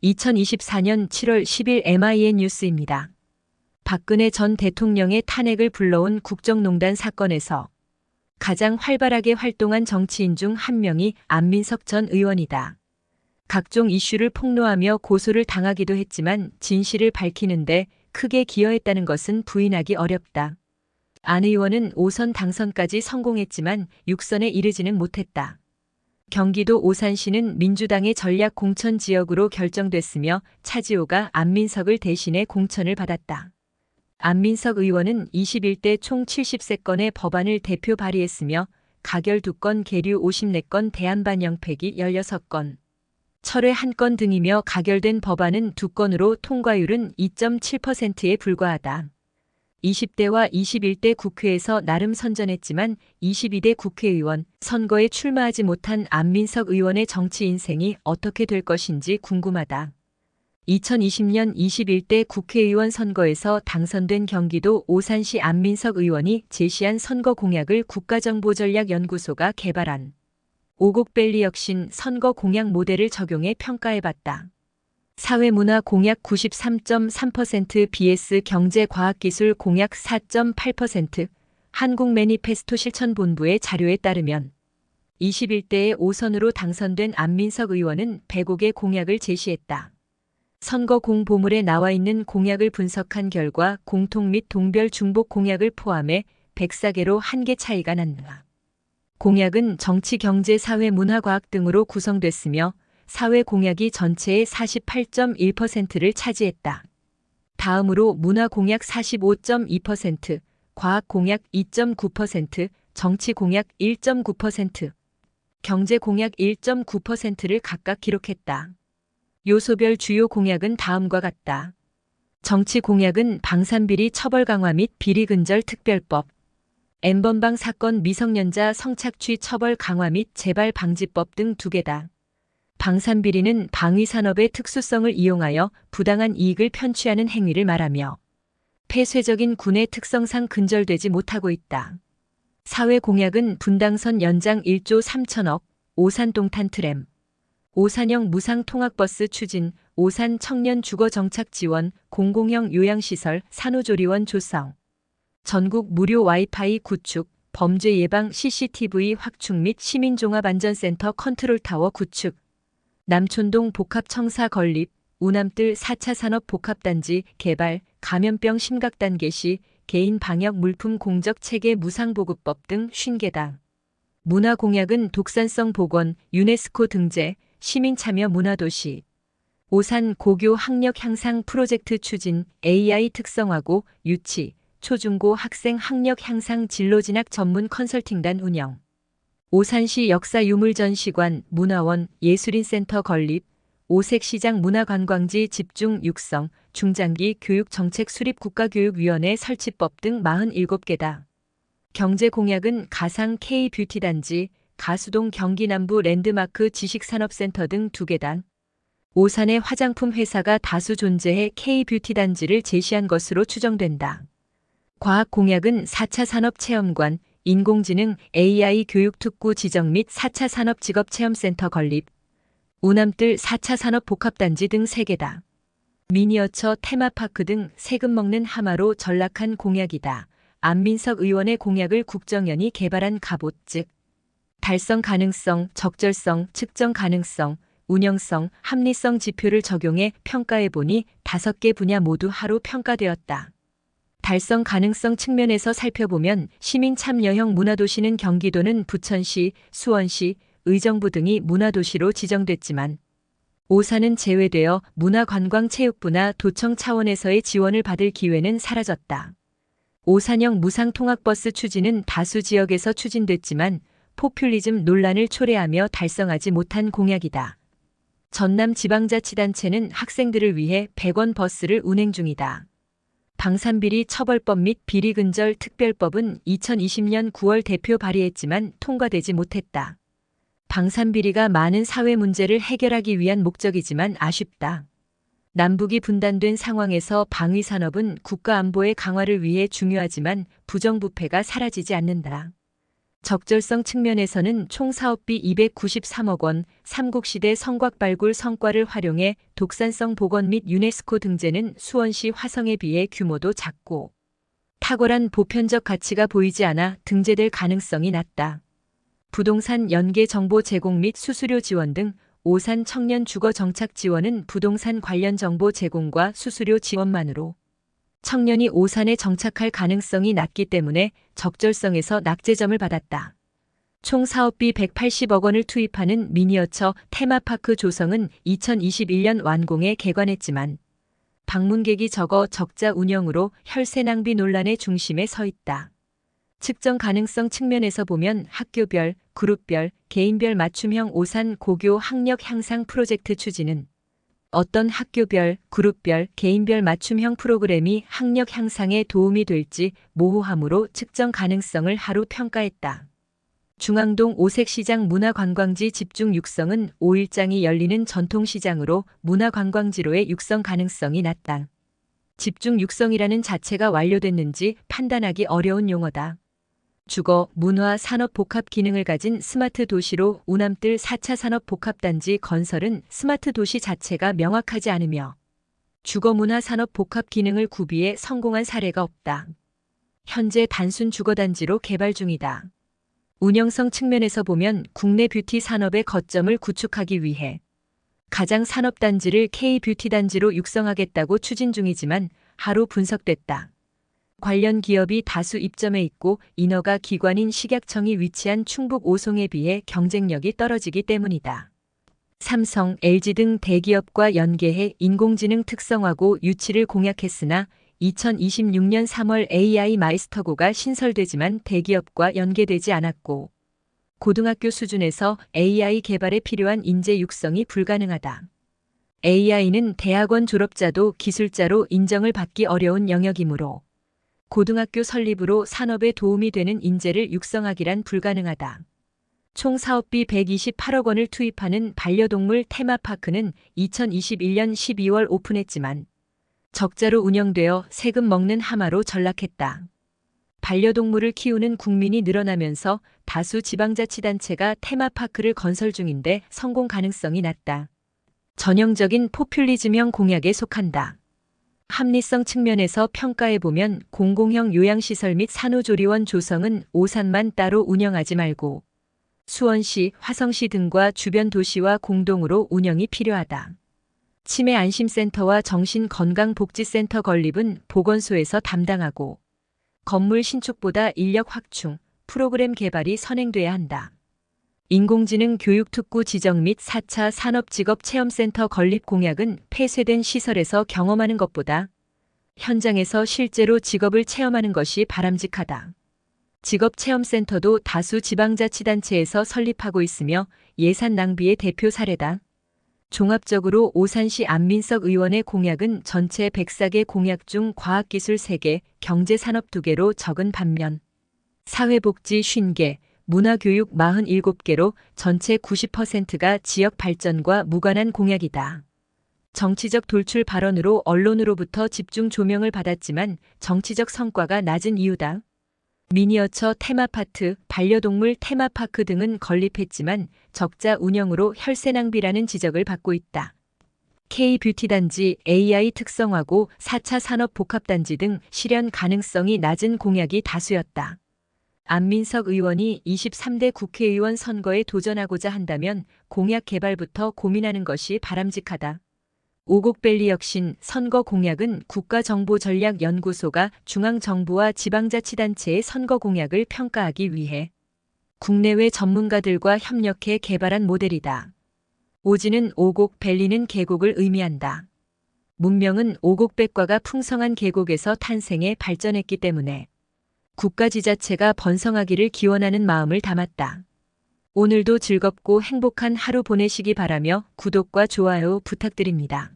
2024년 7월 10일 MIN 뉴스입니다. 박근혜 전 대통령의 탄핵을 불러온 국정농단 사건에서 가장 활발하게 활동한 정치인 중 한 명이 안민석 전 의원이다. 각종 이슈를 폭로하며 고소를 당하기도 했지만 진실을 밝히는데 크게 기여했다는 것은 부인하기 어렵다. 안 의원은 5선 당선까지 성공했지만 6선에 이르지는 못했다. 경기도 오산시는 민주당의 전략 공천 지역으로 결정됐으며 차지호가 안민석을 대신해 공천을 받았다. 안민석 의원은 21대 총 70세건의 법안을 대표 발의했으며 가결 2건, 계류 54건, 대안반영 폐기 16건, 철회 1건 등이며 가결된 법안은 2건으로 통과율은 2.7%에 불과하다. 20대와 21대 국회에서 나름 선전했지만 22대 국회의원 선거에 출마하지 못한 안민석 의원의 정치 인생이 어떻게 될 것인지 궁금하다. 2020년 21대 국회의원 선거에서 당선된 경기도 오산시 안민석 의원이 제시한 선거 공약을 국가정보전략연구소가 개발한 오곡밸리 혁신 선거 공약 모델을 적용해 평가해봤다. 사회문화 공약 93.3%, BS 경제과학기술 공약 4.8%, 한국 매니페스토 실천본부의 자료에 따르면 21대에 5선으로 당선된 안민석 의원은 105개 공약을 제시했다. 선거 공보물에 나와 있는 공약을 분석한 결과 공통 및 동별 중복 공약을 포함해 104개로 1개 차이가 난다. 공약은 정치, 경제, 사회, 문화, 과학 등으로 구성됐으며 사회 공약이 전체의 48.1%를 차지했다. 다음으로 문화 공약 45.2%, 과학 공약 2.9%, 정치 공약 1.9%, 경제 공약 1.9%를 각각 기록했다. 요소별 주요 공약은 다음과 같다. 정치 공약은 방산비리 처벌 강화 및 비리 근절 특별법, N번방 사건 미성년자 성착취 처벌 강화 및 재발 방지법 등 2개다. 방산비리는 방위산업의 특수성을 이용하여 부당한 이익을 편취하는 행위를 말하며 폐쇄적인 군의 특성상 근절되지 못하고 있다. 사회공약은 분당선 연장 1조 3천억, 오산동탄 트램, 오산형 무상통학버스 추진, 오산 청년 주거 정착 지원, 공공형 요양시설, 산후조리원 조성, 전국 무료 와이파이 구축, 범죄 예방 CCTV 확충 및 시민종합안전센터 컨트롤타워 구축, 남촌동 복합청사 건립, 우남뜰 4차 산업복합단지 개발, 감염병 심각단계 시 개인 방역 물품 공적 체계 무상보급법 등 50개다. 문화공약은 독산성 복원, 유네스코 등재, 시민참여 문화도시, 오산 고교 학력 향상 프로젝트 추진, AI 특성화고, 유치, 초중고 학생 학력 향상 진로진학 전문 컨설팅단 운영, 오산시 역사유물전시관, 문화원, 예술인센터 건립, 오색시장 문화관광지 집중 육성, 중장기 교육정책 수립 국가교육위원회 설치법 등 47개다. 경제공약은 가상 K뷰티단지, 가수동 경기남부 랜드마크 지식산업센터 등 2개다. 오산의 화장품 회사가 다수 존재해 K뷰티단지를 제시한 것으로 추정된다. 과학공약은 4차 산업체험관, 인공지능 AI 교육특구 지정 및 4차 산업직업체험센터 건립, 우남뜰 4차 산업복합단지 등 3개다. 미니어처 테마파크 등 세금 먹는 하마로 전락한 공약이다. 안민석 의원의 공약을 국정연이 개발한 갑옷 즉 달성 가능성, 적절성, 측정 가능성, 운영성, 합리성 지표를 적용해 평가해보니 5개 분야 모두 하로 평가되었다. 달성 가능성 측면에서 살펴보면 시민 참여형 문화도시는 경기도는 부천시, 수원시, 의정부 등이 문화도시로 지정됐지만 오산은 제외되어 문화관광체육부나 도청 차원에서의 지원을 받을 기회는 사라졌다. 오산형 무상통학버스 추진은 다수 지역에서 추진됐지만 포퓰리즘 논란을 초래하며 달성하지 못한 공약이다. 전남지방자치단체는 학생들을 위해 100원 버스를 운행 중이다. 방산비리 처벌법 및 비리근절 특별법은 2020년 9월 대표 발의했지만 통과되지 못했다. 방산비리가 많은 사회 문제를 해결하기 위한 목적이지만 아쉽다. 남북이 분단된 상황에서 방위산업은 국가안보의 강화를 위해 중요하지만 부정부패가 사라지지 않는다. 적절성 측면에서는 총 사업비 293억 원, 삼국시대 성곽 발굴 성과를 활용해 독산성 복원 및 유네스코 등재는 수원시 화성에 비해 규모도 작고 탁월한 보편적 가치가 보이지 않아 등재될 가능성이 낮다. 부동산 연계 정보 제공 및 수수료 지원 등 오산 청년 주거 정착 지원은 부동산 관련 정보 제공과 수수료 지원만으로 청년이 오산에 정착할 가능성이 낮기 때문에 적절성에서 낙제점을 받았다. 총 사업비 180억 원을 투입하는 미니어처 테마파크 조성은 2021년 완공에 개관했지만 방문객이 적어 적자 운영으로 혈세 낭비 논란의 중심에 서 있다. 측정 가능성 측면에서 보면 학교별, 그룹별, 개인별 맞춤형 오산 고교 학력 향상 프로젝트 추진은 어떤 학교별, 그룹별, 개인별 맞춤형 프로그램이 학력 향상에 도움이 될지 모호함으로 측정 가능성을 하루 평가했다. 중앙동 오색시장 문화관광지 집중 육성은 5일장이 열리는 전통시장으로 문화관광지로의 육성 가능성이 낮다. 집중 육성이라는 자체가 완료됐는지 판단하기 어려운 용어다. 주거, 문화, 산업 복합 기능을 가진 스마트 도시로 우남뜰 4차 산업복합단지 건설은 스마트 도시 자체가 명확하지 않으며 주거, 문화, 산업 복합 기능을 구비해 성공한 사례가 없다. 현재 단순 주거단지로 개발 중이다. 운영성 측면에서 보면 국내 뷰티 산업의 거점을 구축하기 위해 가장 산업단지를 K뷰티단지로 육성하겠다고 추진 중이지만 하루 분석됐다. 관련 기업이 다수 입점해 있고 인허가 기관인 식약청이 위치한 충북 오송에 비해 경쟁력이 떨어지기 때문이다. 삼성, LG 등 대기업과 연계해 인공지능 특성화고 유치를 공약했으나 2026년 3월 AI 마이스터고가 신설되지만 대기업과 연계되지 않았고 고등학교 수준에서 AI 개발에 필요한 인재 육성이 불가능하다. AI는 대학원 졸업자도 기술자로 인정을 받기 어려운 영역이므로 고등학교 설립으로 산업에 도움이 되는 인재를 육성하기란 불가능하다. 총 사업비 128억 원을 투입하는 반려동물 테마파크는 2021년 12월 오픈했지만 적자로 운영되어 세금 먹는 하마로 전락했다. 반려동물을 키우는 국민이 늘어나면서 다수 지방자치단체가 테마파크를 건설 중인데 성공 가능성이 낮다. 전형적인 포퓰리즘형 공약에 속한다. 합리성 측면에서 평가해보면 공공형 요양시설 및 산후조리원 조성은 오산만 따로 운영하지 말고 수원시, 화성시 등과 주변 도시와 공동으로 운영이 필요하다. 치매안심센터와 정신건강복지센터 건립은 보건소에서 담당하고 건물 신축보다 인력 확충, 프로그램 개발이 선행돼야 한다. 인공지능 교육특구 지정 및 4차 산업직업체험센터 건립 공약은 폐쇄된 시설에서 경험하는 것보다 현장에서 실제로 직업을 체험하는 것이 바람직하다. 직업체험센터도 다수 지방자치단체에서 설립하고 있으며 예산 낭비의 대표 사례다. 종합적으로 오산시 안민석 의원의 공약은 전체 104개 공약 중 과학기술 3개, 경제산업 2개로 적은 반면 사회복지 50개, 문화교육 47개로 전체 90%가 지역 발전과 무관한 공약이다. 정치적 돌출 발언으로 언론으로부터 집중 조명을 받았지만 정치적 성과가 낮은 이유다. 미니어처 테마파트, 반려동물 테마파크 등은 건립했지만 적자 운영으로 혈세 낭비라는 지적을 받고 있다. K뷰티단지, AI 특성화고 4차 산업복합단지 등 실현 가능성이 낮은 공약이 다수였다. 안민석 의원이 23대 국회의원 선거에 도전하고자 한다면 공약 개발부터 고민하는 것이 바람직하다. 오곡밸리 혁신 선거 공약은 국가정보전략연구소가 중앙정부와 지방자치단체의 선거 공약을 평가하기 위해 국내외 전문가들과 협력해 개발한 모델이다. 오지는 오곡밸리는 계곡을 의미한다. 문명은 오곡백과가 풍성한 계곡에서 탄생해 발전했기 때문에 국가지자체가 번성하기를 기원하는 마음을 담았다. 오늘도 즐겁고 행복한 하루 보내시기 바라며 구독과 좋아요 부탁드립니다.